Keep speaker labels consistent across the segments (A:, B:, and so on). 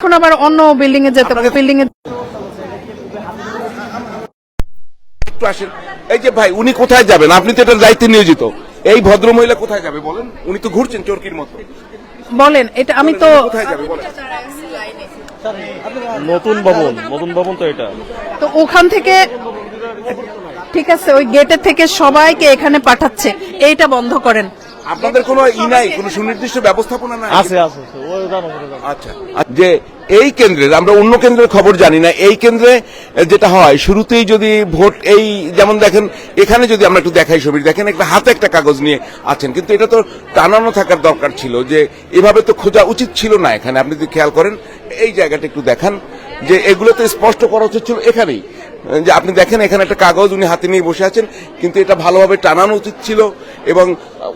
A: এখন আবার অন্য বিল্ডিং এ যেতে হবে, বিল্ডিং এ
B: একটু আসেন। এই যে ভাই, উনি কোথায় যাবেন? আপনি তো এটার দায়িত্বে নিয়োজিত। এই ভদ্র মহিলা কোথায় যাবে বলেন? উনি তো ঘুরছেন চোরকির মতো।
A: বলেন, এটা আমি তো
B: কোথায় যাবে বলেন?
C: নতুন ভবন তো এটা।
A: তো ওখান থেকে ঠিক আছে, ওই গেটের থেকে সবাইকে এখানে পাঠাচ্ছে, এইটা বন্ধ করেন।
B: আপনাদের কোনো নাই, কোনো সুনির্দিষ্ট ব্যবস্থাপনা নাই?
C: আছে ওই জানো।
B: আচ্ছা, যে এই কেন্দ্রের, আমরা অন্য কেন্দ্রের খবর জানি না, এই কেন্দ্রে যেটা হয় শুরুতেই যদি ভোট, এই যেমন দেখেন এখানে যদি আমরা একটু দেখাই ছবি, দেখেন একটা হাতে একটা কাগজ নিয়ে আছেন, কিন্তু এটা তো টানানো থাকার দরকার ছিল, যে এভাবে তো খোঁজা উচিত ছিল না। এখানে আপনি যদি খেয়াল করেন এই জায়গাটা একটু দেখান, যে এগুলো তো স্পষ্ট করা উচিত ছিল এখানেই, যে আপনি দেখেন এখানে একটা কাগজ উনি হাতে নিয়ে বসে আছেন, কিন্তু এটা ভালোভাবে টানানো উচিত ছিল, এবং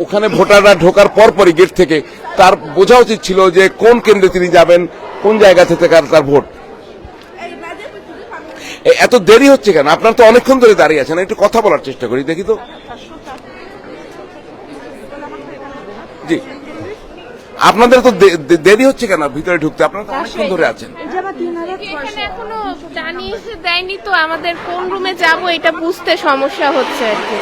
B: ওখানে ভোটাররা ঢোকার পরপরই গেট থেকে তার বোঝা উচিত ছিল যে কোন কেন্দ্রে তিনি যাবেন, কোন জায়গা থেকে তার ভোট। এত দেরি হচ্ছে কেন? আপনারা তো অনেকক্ষণ ধরে দাঁড়িয়ে আছেন, একটু কথা বলার চেষ্টা করি, দেখি তো। জি, আপনাদের তো দেরি হচ্ছে কেন ভিতরে ঢুকতে? আপনারা তো অনেকক্ষণ ধরে আছেন।
D: এখানে এখনো জানিয়ে দেয়নি তো, আমাদের কোন রুমে যাব এটা বুঝতে সমস্যা হচ্ছে আর কি।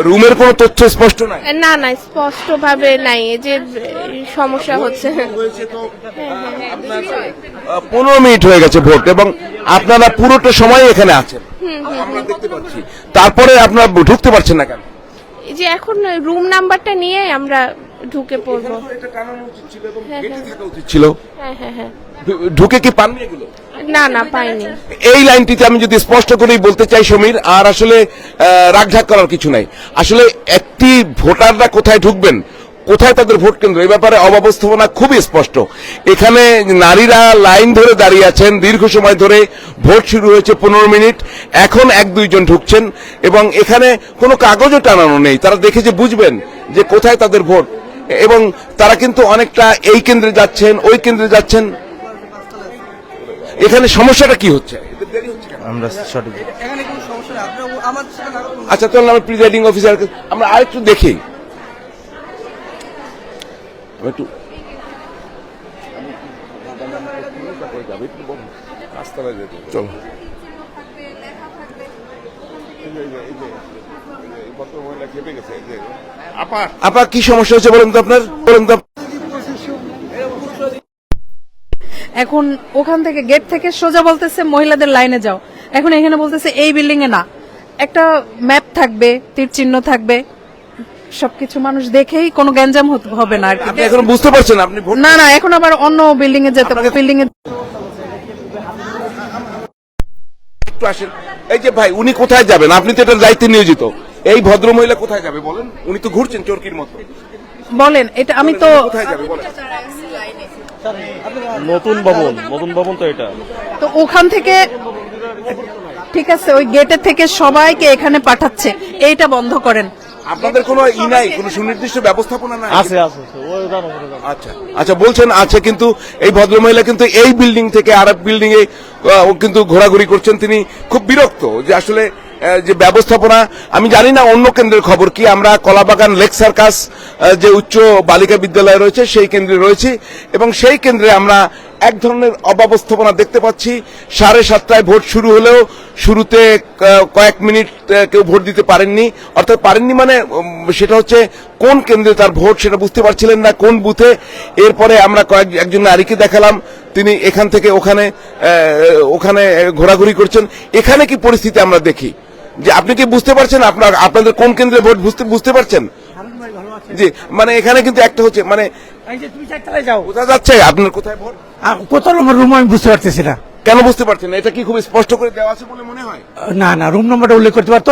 B: রুমের কোনো তথ্য স্পষ্ট নাই?
D: না স্পষ্ট ভাবে নাই, এই যে সমস্যা হচ্ছে।
B: 15 মিনিট হয়ে গেছে ভোট, এবং আপনারা পুরোটা সময় এখানে আছেন, আমরা দেখতে পাচ্ছি। তারপরে আপনারা ঢুকতে পারছেন না কেন?
D: এই যে এখন রুম নাম্বারটা নিয়ে আমরা ঢুকে পড়বো।
B: ছিল
D: হ্যাঁ।
B: ঢুকে কি পাননি এগুলো?
D: না পাইনি।
B: এই লাইনটিতে আমি যদি স্পষ্ট করেই বলতে চাই সমীর, আর আসলে রাগঢাক করার কিছু নাই। আসলে একটি ভোটাররা কোথায় ঢুকবেন, কোথায় তাদের ভোট কেন্দ্র, এই ব্যাপারে অব্যবস্থাপনা খুবই স্পষ্ট। এখানে নারীরা লাইন ধরে দাঁড়িয়ে আছেন দীর্ঘ সময় ধরে, ভোট শুরু হয়েছে 15 মিনিট, এখন 1-2 জন ঢুকছেন, এবং এখানে কোনো কাগজও টানানো নেই। তারা দেখে যে বুঝবেন যে কোথায় তাদের ভোট, এবং তারা কিন্তু অনেকটা এই কেন্দ্রে যাচ্ছেন, ওই কেন্দ্রে যাচ্ছেন। এখানে সমস্যাটা কি হচ্ছে?
C: আমরা সঠিক
B: আচ্ছা, তাহলে আমরা প্রিজাইডিং অফিসার আমরা আরেকটু দেখি, একটু চলো। আপা কি সমস্যা হচ্ছে বলেন তো আপনার?
A: এখন ওখান থেকে গেট থেকে সোজা বলতেছে মহিলাদের লাইনে যাও, এখন এখানে বলতেছে এই বিল্ডিং এ না, একটা ম্যাপ থাকবে, তীর চিহ্ন থাকবে, সবকিছু মানুষ দেখেই কোনো গ্যাঞ্জাম হবে না আর কি।
B: আপনি এখন বুঝতে পারছেন আপনি
A: না এখন আবার অন্য বিল্ডিং এ যেতে হবে, বিল্ডিং এ
B: একটু আসেন। এই যে ভাই, উনি কোথায় যাবেন? আপনি তো এটার দায়িত্বে নিয়োজিত। এই ভদ্র মহিলা কোথায় যাবে বলেন? উনি তো ঘুরছেন চোরকির মতো।
A: বলেন, এটা আমি তো
B: কোথায় যাবে বলেন?
C: নতুন ভবন তো এটা।
A: তো ওখান থেকে ঠিক আছে, ওই গেটের থেকে সবাইকে এখানে পাঠাচ্ছে, এইটা বন্ধ করেন।
B: আপনাদের কোনো নাই, কোনো সুনির্দিষ্ট ব্যবস্থাপনা নাই?
C: আছে ওই জানো।
B: আচ্ছা বলছেন আছে, কিন্তু এই ভদ্রমহিলা কিন্তু এই বিল্ডিং থেকে আরেক বিল্ডিং এ কিন্তু ঘোরাঘুরি করছেন। তিনি খুব বিরক্ত যে আসলে যে ব্যবস্থাপনা, আমি জানি না অন্য কেন্দ্রের খবর কি। আমরা কলাবাগান লেক সার্কাস যে উচ্চ বালিকা বিদ্যালয় রয়েছে সেই কেন্দ্রে রয়েছি, এবং সেই কেন্দ্রে আমরা এক ধরনের অব্যবস্থাপনা দেখতে পাচ্ছি। 7:30টায় ভোট শুরু হলেও শুরুতে কয়েক মিনিট কেউ ভোট দিতে পারেননি, অর্থাৎ পারেননি মানে সেটা হচ্ছে কোন কেন্দ্রে তার ভোট সেটা বুঝতে পারছিলেন না, কোন বুথে। এরপরে আমরা একজন নারীকে দেখালাম, তিনি এখান থেকে ওখানে ঘোরাঘুরি করছেন। এখানে কি পরিস্থিতি আমরা দেখি, যে আপনি কি বুঝতে পারছেন আপনাদের কোন কেন্দ্রে ভোট বুঝতে পারছেন? জি, মানে এখানে কিন্তু একটা হচ্ছে, মানে বোঝা যাচ্ছে আপনার কোথায় ভোট,
E: কত নম্বর রুম আমি বুঝতে পারতেছি না।
B: কেন বুঝতে পারছেন না? এটা কি খুব স্পষ্ট করে দেওয়া আছে বলে মনে হয়?
E: না রুম নাম্বারটা উল্লেখ করতে পারতো,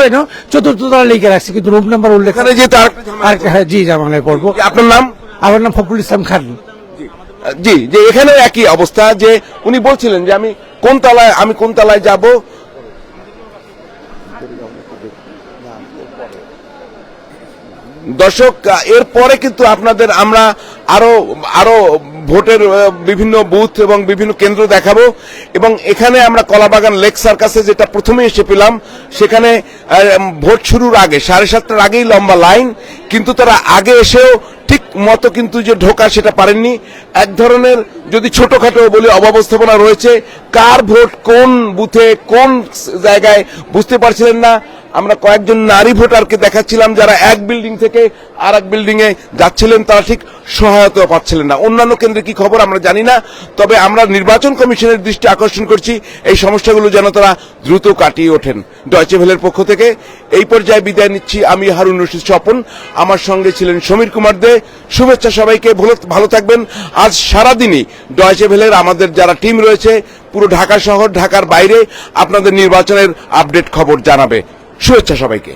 E: চতুর্থ তলা লিখে রাখছি, কিন্তু রুম নাম্বার উল্লেখ
B: এখানে যেহেতু
E: জি জামানায় পড়বো।
B: আপনার নাম?
E: আমার নাম ফখরুল ইসলাম খান।
B: জি, যে এখানে একই অবস্থা, যে উনি বলছিলেন যে আমি কোন তলায় যাব। দর্শক, এরপরে কিন্তু আপনাদের আমরা আরো ভোটের বিভিন্ন বুথ এবং বিভিন্ন কেন্দ্র দেখাবো, এবং এখানে আমরা কলাবাগান লেক সার্কাসে যেটা প্রথমে এসে পেলাম, সেখানে ভোট শুরুর আগে 7:30টার আগেই লম্বা লাইন, কিন্তু তারা আগে এসেও ঠিক মতো কিন্তু যে ঢোকা সেটা পারেননি। এক ধরনের যদি ছোটখাটো বলে অব্যবস্থাপনা রয়েছে, কার ভোট কোন বুথে কোন জায়গায় বুঝতে পারছিলেন না। আমরা কয়েকজন নারী ভোটারকে দেখাচ্ছিলাম যারা এক বিল্ডিং থেকে আর এক বিল্ডিং এ যাচ্ছিলেন, তারা ঠিক সহায়তা পাচ্ছিলেন না। অন্যান্য কেন্দ্রে কি খবর আমরা জানি না, তবে আমরা নির্বাচন কমিশনের দৃষ্টি আকর্ষণ করছি এই সমস্যাগুলো যেন তারা দ্রুত কাটিয়ে ওঠেন। ডয়চে ভেলের পক্ষ থেকে এই পর্যায়ে বিদায় নিচ্ছি আমি হারুন রশিদ স্বপন, আমার সঙ্গে ছিলেন সমীর কুমার দে। শুভেচ্ছা সবাইকে, ভালো থাকবেন। আজ সারাদিনই ডয়চে ভেলের আমাদের যারা টিম রয়েছে পুরো ঢাকা শহর ঢাকার বাইরে আপনাদের নির্বাচনের আপডেট খবর জানাবে। শুভেচ্ছা সবাইকে।